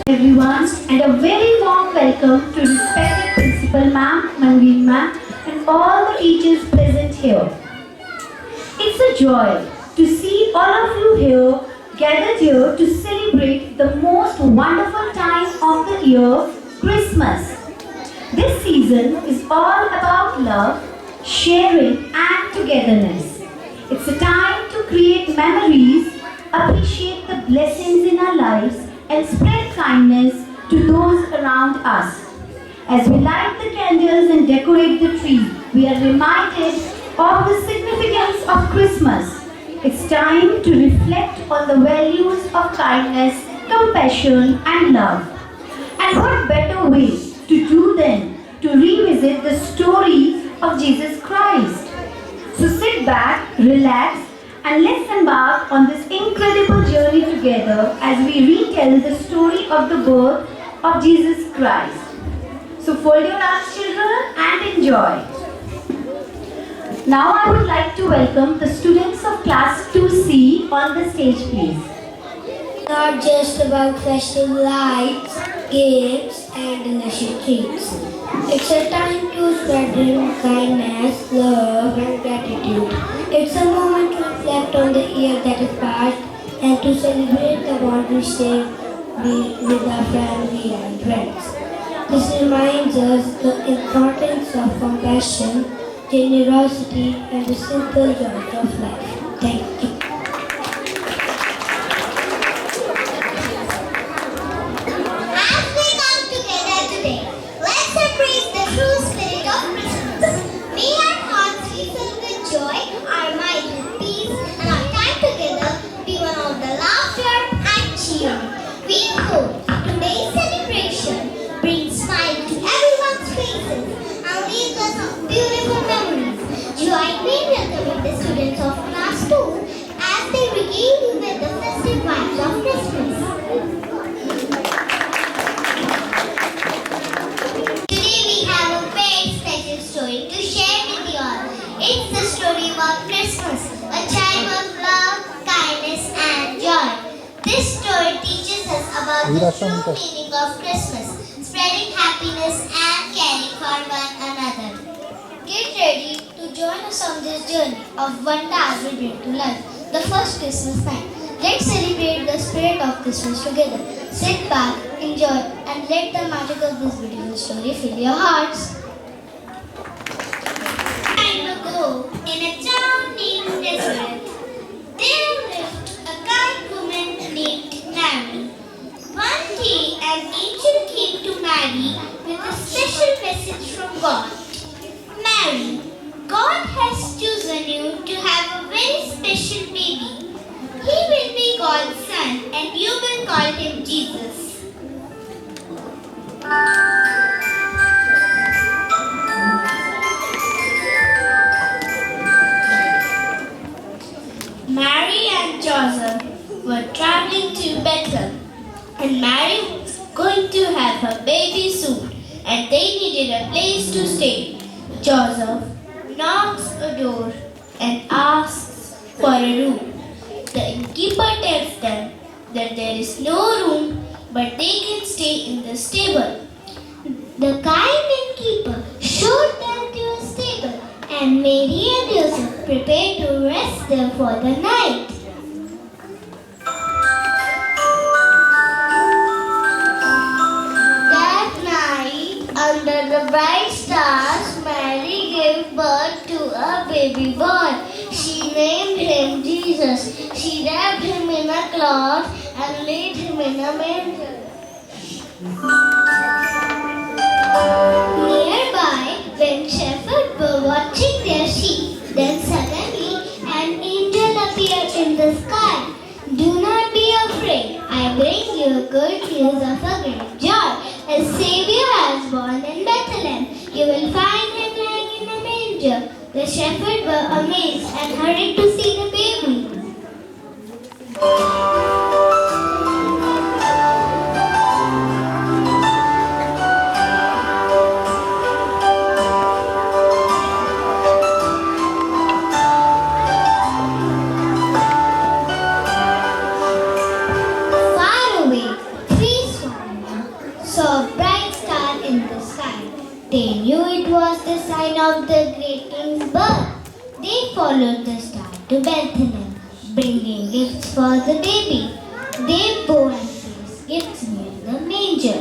Everyone, and a very warm welcome to respected Principal Ma'am, Manveen Ma'am, and all the teachers present here. It's a joy to see all of you here gathered here to celebrate the most wonderful time of the year, Christmas. This season is all about love, sharing, and togetherness. It's a time to create memories, appreciate the blessings in our lives, and spread kindness to those around us. As we light the candles and decorate the tree, we are reminded of the significance of Christmas. It's time to reflect on the values of kindness, compassion, and love. And what better way to do than to revisit the story of Jesus Christ? So sit back, relax, and let's embark on this incredible journey together as we retell the story of the birth of Jesus Christ. So fold your arms, children, and enjoy. Now I would like to welcome the students of class 2C on the stage, please. Not just about festive lights, games, and delicious treats. It's a time to spread kindness, love, and gratitude. It's a moment to reflect on the year that is past and to celebrate the bond we share with our family and friends. This reminds us the importance of compassion, generosity, and the simple joy of life. Thank you. As we come together today, let's embrace the true spirit of Christmas. May our hearts be filled with joy, our minds with peace, and our time together be one of the laughter and cheer. We hope today's celebration brings smile to everyone's faces and leaves us with beautiful memories. Join me in welcoming the students of class 2 as they regale you with the festive vibes of Christmas. Today we have a very special story to share with you all. It's the story about Christmas, a time of love, kindness and joy. This story teaches us about the true meaning of Christmas, spreading happiness and caring for one another. Get ready to join us on this journey of wonder as we bring to life the first Christmas night. Let's celebrate the spirit of Christmas together. Sit back, enjoy, and let the magic of this beautiful story fill your hearts. Time ago, in a town named Nazareth, there lived a kind woman named Mary. One day, an angel came to Mary with a special message from God. Mary, God has chosen you to have a very special baby. He will be God's son, and you will call him Jesus. Mary and Joseph were traveling to Bethel, and Mary was going to have her baby soon, and they needed a place to stay. Joseph knocks a door and asks for a room. The innkeeper tells them that there is no room, but they can stay in the stable. The kind innkeeper showed them to a stable, and Mary and Joseph prepared to rest there for the night. That night, under the bright stars, Mary gave birth to a baby boy. She named him Jesus. She wrapped him in a cloth and laid him in a manger. Nearby, when shepherds were watching their sheep, then suddenly an angel appeared in the sky. Do not be afraid. I bring you good news of a great joy. A Savior has born in Bethlehem. You will find him lying in a manger. The shepherds were amazed and hurried to see the baby. Far away, trees swung to Bethlehem, bringing gifts for the baby. They bow and place gifts near the manger.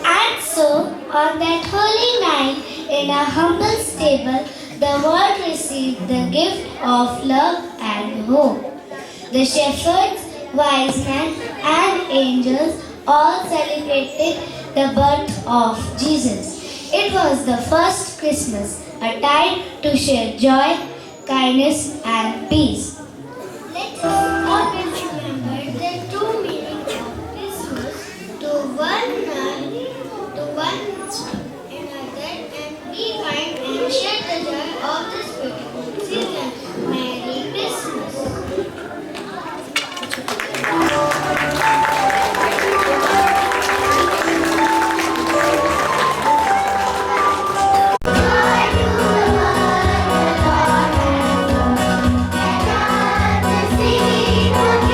And so, on that holy night, in a humble stable, the world received the gift of love and hope. The shepherds, wise men, and angels all celebrated the birth of Jesus. It was the first Christmas, a time to share joy, kindness, and peace. Let us always remember the true meaning of Christmas to one another and be kind and share the joy of this beautiful season. Merry Christmas! Singing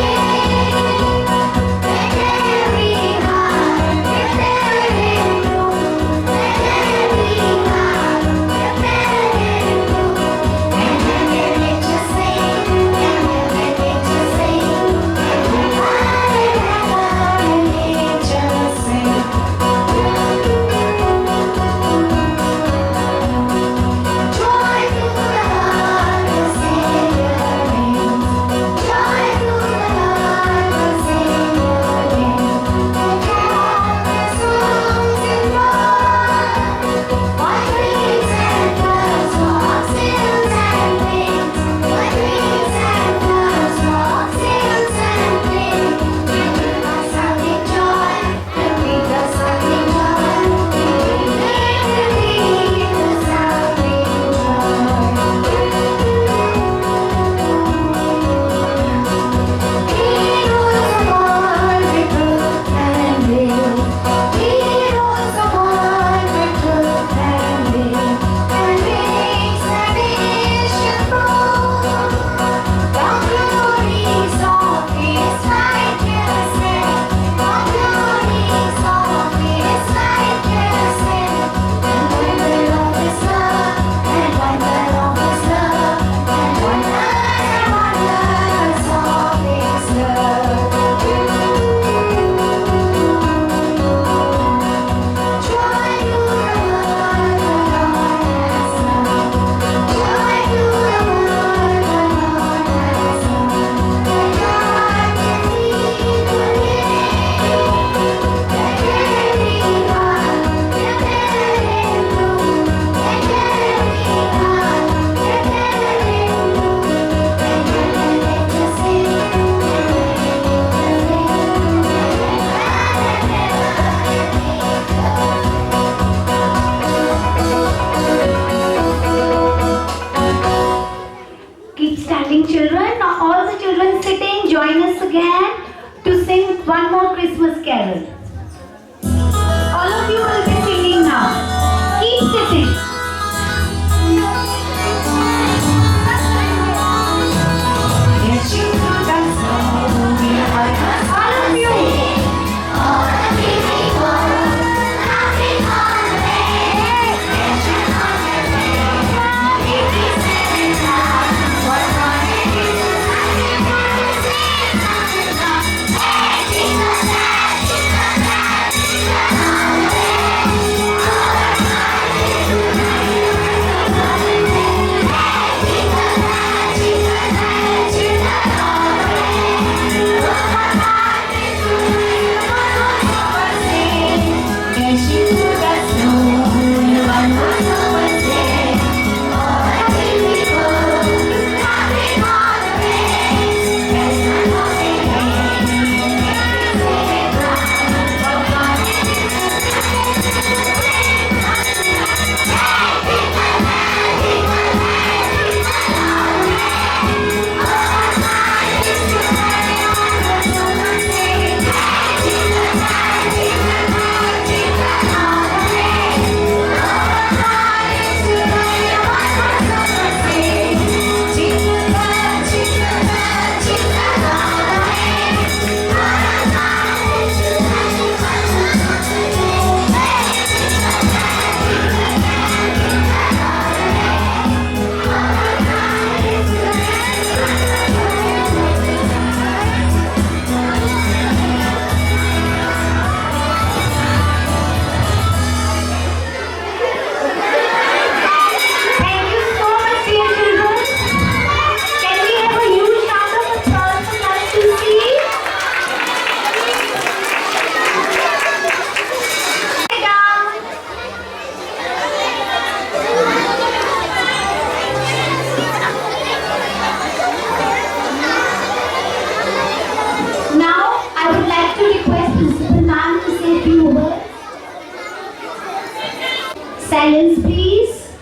Silence, please.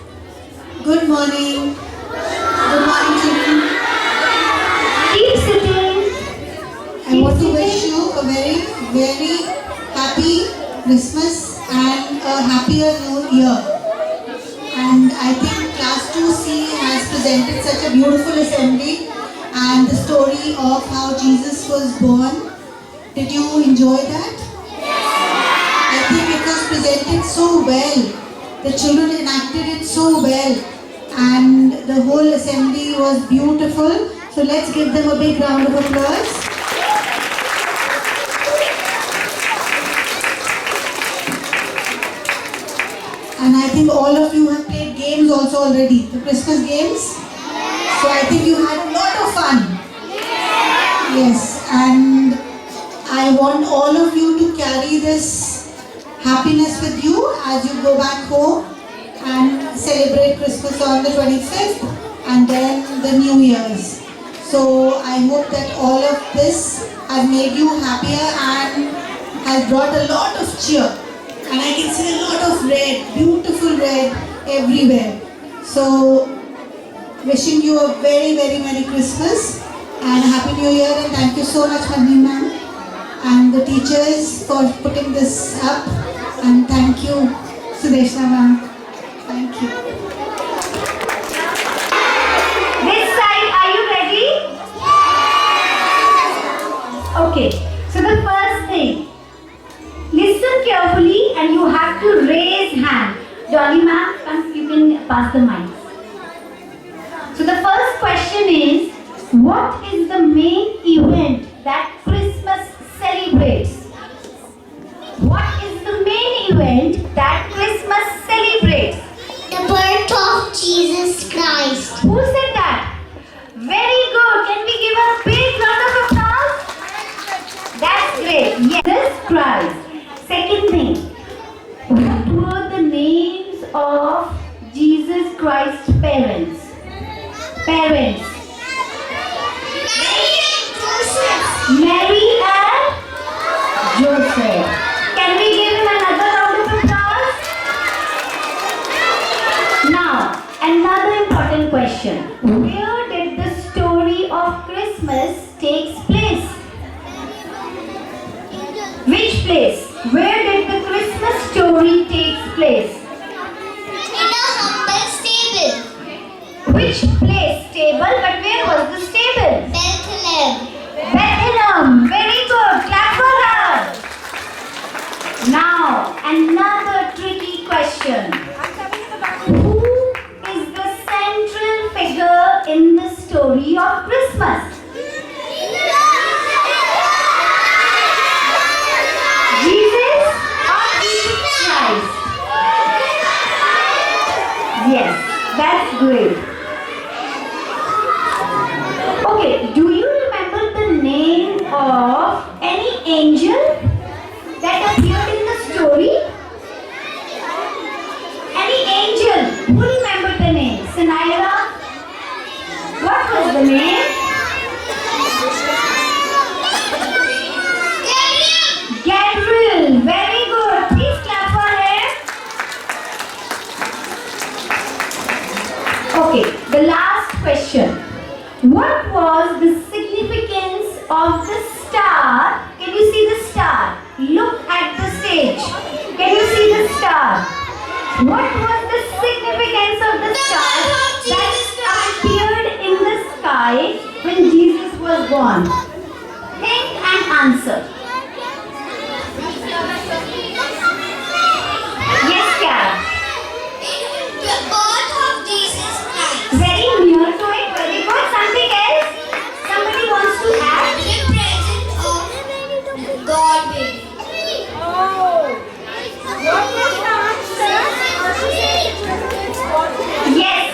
Good morning. Good morning, children. Keep sitting. I want to wish you a very, very happy Christmas and a happier new year. And I think Class 2C has presented such a beautiful assembly and the story of how Jesus was born. Did you enjoy that? I think it was presented so well. The children enacted it so well. And the whole assembly was beautiful. So let's give them a big round of applause. And I think all of you have played games also already, the Christmas games. So I think you had a lot of fun. Yes, and I want all of you to carry this happiness with you as you go back home and celebrate Christmas on the 25th and then the New Year's. So I hope that all of this has made you happier and has brought a lot of cheer. And I can see a lot of red, beautiful red everywhere. So wishing you a very, very Merry Christmas and a Happy New Year, and thank you so much, Harneem ma'am, and the teachers for putting this up, and thank you, Sudeshna ma'am. Thank you. This side, are you ready? Okay, so the first thing, listen carefully and you have to raise hand. Dolly ma'am, come, you can pass the mic. So the first question is, what is the main event that Christmas celebrates? What is the main event that Christmas celebrates? The birth of Jesus Christ. Who said that? Very good. Can we give a big round of applause? That's great. Yes. Jesus Christ. Second thing. What were the names of Jesus Christ's parents? Parents. Mary and Joseph. Mary and Joseph. Can we give him another round of applause? Now, another important question. Where did the story of Christmas takes place? Which place? Where did the Christmas story takes place? In a humble stable. Which place? Stable, but where was the stable? Bethlehem. Bethlehem. Very good. Clap for her. Now, another tricky question. Who is the central figure in the story of Christmas? Jesus or Jesus Christ? Yes, that's great. Okay, do you remember the name of any angel that appeared in the story? Any angel? Who remembered the name? Sinaira? What was the name? Gabriel. Very good. Please clap for him. Okay, the last question. What was the significance of the star? Can you see the star? Look at the stage. Can you see the star? What was the significance of the star that appeared in the sky when Jesus was born? Think and answer. Yes, Kat. The birth of Jesus Christ. Very near to it. Very good. Something else? Somebody wants to add? The presence of God baby. Yes.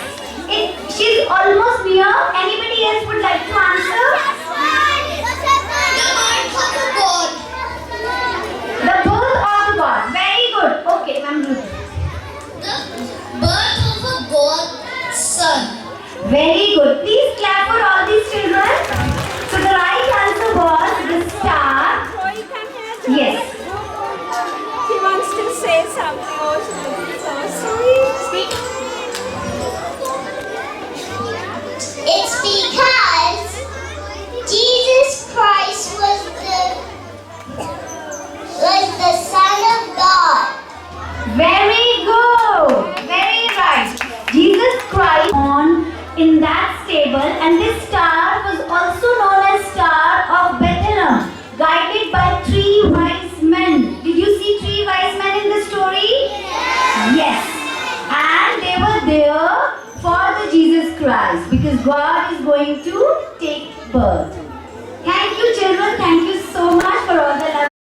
She's almost near. Anybody else would like to answer? The birth of the boy. Christ because God is going to take birth. Thank you children. Thank you so much for all the love.